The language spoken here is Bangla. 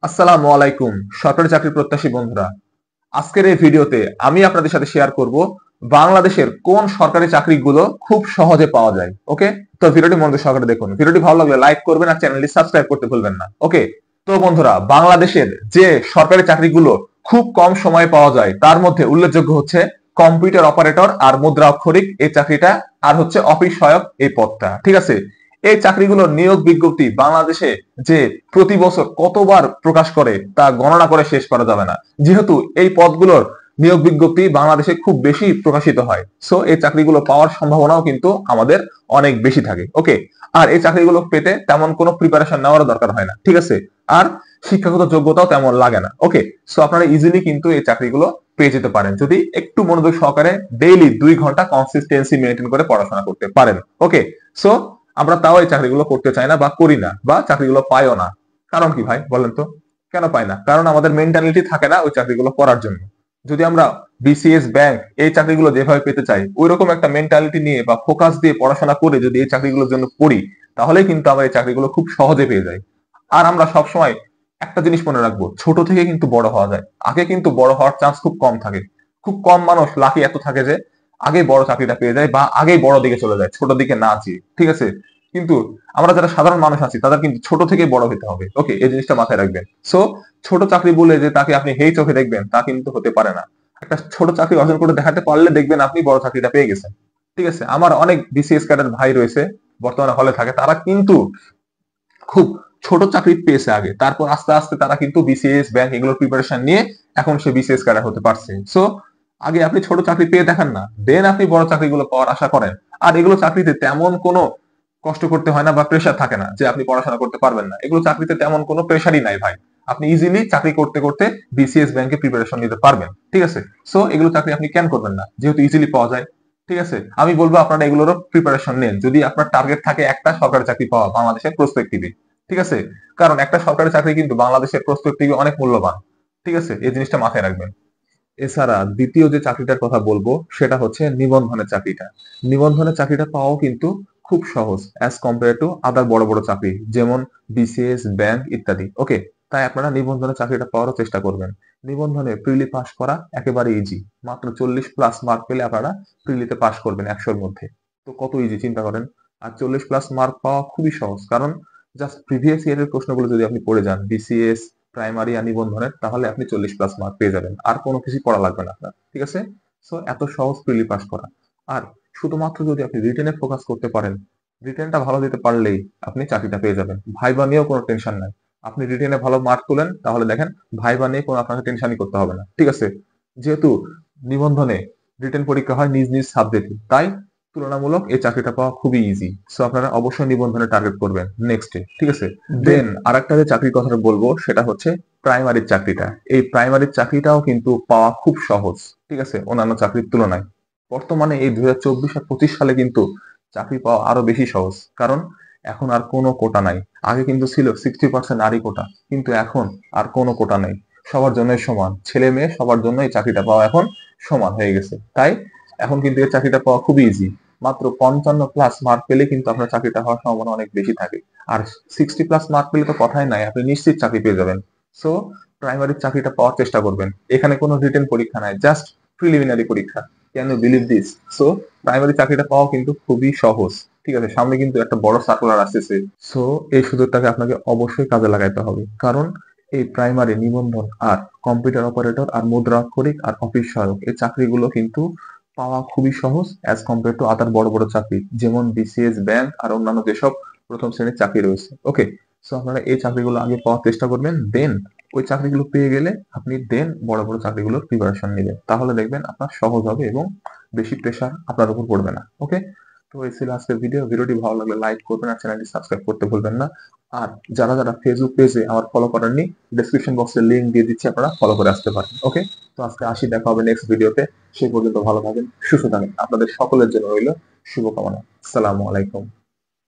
আসসালামু আলাইকুম সরকারি চাকরি প্রত্যাশী বন্ধুরা। আজকের এই ভিডিওতে আমি আপনাদের সাথে শেয়ার করব বাংলাদেশের কোন সরকারি চাকরিগুলো খুব সহজে পাওয়া যায়। ওকে, তো ভিডিওটি মনোযোগ সহকারে দেখুন। ভিডিওটি ভালো লাগলে লাইক করবেন আর চ্যানেলটি সাবস্ক্রাইব করতে ভুলবেন না। ওকে, তো বন্ধুরা, বাংলাদেশের যে সরকারি চাকরিগুলো খুব কম সময়ে পাওয়া যায় তার মধ্যে উল্লেখযোগ্য হচ্ছে কম্পিউটার অপারেটর আর মুদ্রা অক্ষরিক এই চাকরিটা, আর হচ্ছে অফিস সহায়ক এই পদটা। ঠিক আছে, এই চাকরিগুলোর নিয়োগ বিজ্ঞপ্তি বাংলাদেশে যে প্রতি বছর কতবার প্রকাশ করে তা গণনা করে শেষ করা যাবে না, যেহেতু এই পদগুলোর নিয়োগ বিজ্ঞপ্তি বাংলাদেশে খুব বেশি প্রকাশিত হয়। সো এই চাকরিগুলো পাওয়ার সম্ভাবনাও কিন্তু আমাদের অনেক বেশি থাকে। ওকে, আর এই চাকরিগুলো পেতে তেমন কোনো প্রিপারেশন নেওয়ার দরকার হয় না। ঠিক আছে, আর শিক্ষাগত যোগ্যতাও তেমন লাগে না। ওকে, সো আপনারা ইজিলি কিন্তু এই চাকরিগুলো পেয়ে যেতে পারেন যদি একটু মনোযোগ সহকারে ডেইলি 2 ঘন্টা কনসিস্টেন্সি মেনটেন করে পড়াশোনা করতে পারেন। ওকে, সো আমরা তাও এই চাকরিগুলো করতে চাই না বা করি না, বা চাকরিগুলো পাইও না। কারণ কি ভাই বলেন তো, কেন পাই না? কারণ আমাদের মেন্টালিটি থাকে না ওই চাকরিগুলো করার জন্য। যদি আমরা বিসিএস, ব্যাংক এই চাকরিগুলো যেভাবে পেতে চাই ওই রকম একটা মেন্টালিটি নিয়ে বা ফোকাস দিয়ে পড়াশোনা করে যদি এই চাকরিগুলোর জন্য পড়ি, তাহলে কিন্তু আমরা এই চাকরিগুলো খুব সহজে পেয়ে যাই। আর আমরা সবসময় একটা জিনিস মনে রাখবো, ছোট থেকে কিন্তু বড় হওয়া যায়। আগে কিন্তু বড় হওয়ার চান্স খুব কম থাকে। খুব কম মানুষ লাকি এত থাকে যে আগে বড় চাকরিটা পেয়ে যায় বা আগে বড় দিকে চলে যায়, ছোট দিকে না চেয়ে। ঠিক আছে, কিন্তু আমরা যারা সাধারণ মানুষ আছি তাদের কিন্তু ছোট থেকে বড় হতে হবে। ওকে, এই জিনিসটা মাথায় রাখবেন। সো ছোট চাকরি বলে যে তাকে আপনি হেই চোখে দেখবেন তা কিন্তু হতে পারে না। একটা ছোট চাকরি অর্জন করে দেখাতে পারলে দেখবেন আপনি বড় চাকরিটা পেয়ে গেছেন। ঠিক আছে, আমার অনেক বিসিএস ক্যাডার ভাই রয়েছে বর্তমানে হলে থাকে, তারা কিন্তু খুব ছোট চাকরি পেয়েছে আগে, তারপর আস্তে আস্তে তারা কিন্তু বিসিএস, ব্যাংক এগুলোর প্রিপারেশন নিয়ে এখন সে বিসিএস ক্যাডার হতে পারছে। সো আগে আপনি ছোট চাকরি পেয়ে দেখান না, দেন আপনি বড় চাকরিগুলো পাওয়ার আশা করেন। আর এগুলো চাকরিতে তেমন কোনো কষ্ট করতে হয় না বা প্রেশার থাকে না যে আপনি পড়াশোনা করতে পারবেন না। এগুলো চাকরিতে তেমন কোনো প্রেশারই নাই ভাই। আপনি ইজিলি চাকরি করতে করতে বিসিএস, ব্যাংকে প্রিপারেশন নিতে পারবেন। ঠিক আছে, সো এগুলো চাকরি আপনি কেন করবেন না, যেহেতু ইজিলি পাওয়া যায়। ঠিক আছে, আমি বলবো আপনারা এগুলোরও প্রিপারেশন নেন যদি আপনার টার্গেট থাকে একটা সরকারি চাকরি পাওয়া বাংলাদেশের প্রসপেক্টিভে। ঠিক আছে, কারণ একটা সরকারি চাকরি কিন্তু বাংলাদেশের প্রসপেক্টিভে অনেক মূল্যবান। ঠিক আছে, এই জিনিসটা মাথায় রাখবেন। এছাড়া দ্বিতীয় যে চাকরিটার কথা বলবো সেটা হচ্ছে নিবন্ধনের চাকরিটা। নিবন্ধনের চাকরিটা পাওয়াও কিন্তু খুব সহজ অ্যাজ কম্পেয়ার টু আদার বড় বড় চাকরি, যেমন বিসিএস, ব্যাংক ইত্যাদি। ওকে, তাই আপনারা নিবন্ধনের চাকরিটা পাওয়ারও চেষ্টা করবেন। নিবন্ধনে প্রিলি পাস করা একেবারে ইজি। মাত্র 40+ মার্ক পেলে আপনারা প্রিলিতে পাস করবেন 100-র মধ্যে। তো কত ইজি চিন্তা করেন। আর 40+ মার্ক পাওয়া খুবই সহজ, কারণ জাস্ট প্রিভিয়াস ইয়ারের প্রশ্নগুলো যদি আপনি পড়ে যান বিসিএস, প্রাইমারি আর নিবন্ধনের, তাহলে আপনি 40+ মার্ক পেয়ে যাবেন, আর কোনো কিছু পড়া লাগবে না আপনার। ঠিক আছে, সো এত সহজ প্রিলি পাস করা। আর শুধুমাত্র যদি আপনি রিটেনে ফোকাস করতে পারেন, রিটেনটা ভালো দিতে পারলেই আপনি চাকরিটা পেয়ে যাবেন। ভাইবা নিয়েও কোনো টেনশন নাই। আপনি রিটেনে ভালো মার্ক তোলেন তাহলে দেখেন ভাইবা নিয়ে কোনো আপনাকে টেনশনই করতে হবে না। ঠিক আছে, যেহেতু নিবন্ধনে রিটেন পরীক্ষা হয় নিজ নিজ সাবজেক্টে, তাই তুলনামূলক এই চাকরিটা পাওয়া খুবই ইজি। সো আপনারা অবশ্যই নিবন্ধনে টার্গেট করবেন নেক্সটে। ঠিক আছে, দেন আরেকটা যে চাকরির কথাটা বলবো সেটা হচ্ছে প্রাইমারির চাকরিটা। এই প্রাইমারির চাকরিটাও কিন্তু পাওয়া খুব সহজ। ঠিক আছে, অন্যান্য চাকরির তুলনায়। বর্তমানে এই 2024 আর 25 সালে কিন্তু চাকরি পাওয়া আরো বেশি সহজ, কারণ এখন আর কোনো কোটা নাই। আগে কিন্তু ছিল 60% নারী কোটা, কিন্তু এখন আর কোনো কোটা নেই। সবার জন্য সমান, ছেলে মেয়ে সবার জন্য এই চাকরিটা পাওয়া এখন সমান হয়ে গেছে। তাই এখন কিন্তু এই চাকরিটা পাওয়া খুবই ইজি। মাত্র 55+ মার্ক পেলে কিন্তু আপনার চাকরিটা হওয়ার সম্ভাবনা অনেক বেশি থাকে। আর 60+ মার্ক পেলে তো কথাই নাই, আপনি নিশ্চিত চাকরি পেয়ে যাবেন। সো প্রাইমারির চাকরিটা পাওয়ার চেষ্টা করবেন। এখানে কোনো রিটেন পরীক্ষা নাই, জাস্ট প্রিলিমিনারি পরীক্ষা। Can you believe this? So primary চাকরিটা পাওয়া কিন্তু খুবই সহজ। ঠিক আছে, সামনে কিন্তু একটা বড় সার্কুলার আসতেছে। সো এই সুযোগটাকে আপনাকে অবশ্যই কাজে লাগাইতে হবে, কারণ এই প্রাইমারি, নিবন্ধন আর কম্পিউটার অপারেটর আর মুদ্রা অক্ষরিক আর অফিস সহায়ক এই চাকরিগুলো কিন্তু পাওয়া খুবই সহজ অ্যাজ কম্পেয়ার টু আদার বড় বড় চাকরি, যেমন বিসিএস, ব্যাংক আর অন্যান্য যেসব প্রথম শ্রেণীর চাকরি রয়েছে। ওকে, সো আপনারা এই চাকরিগুলো আগে পাওয়ার চেষ্টা করবেন, দেন ওই চাকরিগুলো পেয়ে গেলে আপনি দেন বড় বড় চাকরিগুলোর প্রিপারেশন নেবেন। তাহলে দেখবেন আপনার সহজ হবে এবং বেশি প্রেশার আপনার উপর পড়বে না। ওকে, তো এই ছিল আজকের ভিডিওটি ভালো লাগলে লাইক করবেন আর চ্যানেলটি সাবস্ক্রাইব করতে ভুলবেন না। আর যারা যারা ফেসবুক পেজে আমার ফলো করেননি, ডেসক্রিপশন বক্সে লিংক দিয়ে দিচ্ছি, আপনারা ফলো করে আসতে পারেন। ওকে, তো আজকে আসি, দেখা হবে নেক্সট ভিডিওতে। সেই পর্যন্ত ভালো থাকেন, সুস্থ থাকেন। আপনাদের সকলের জন্য রইল শুভকামনা। আসসালামু আলাইকুম।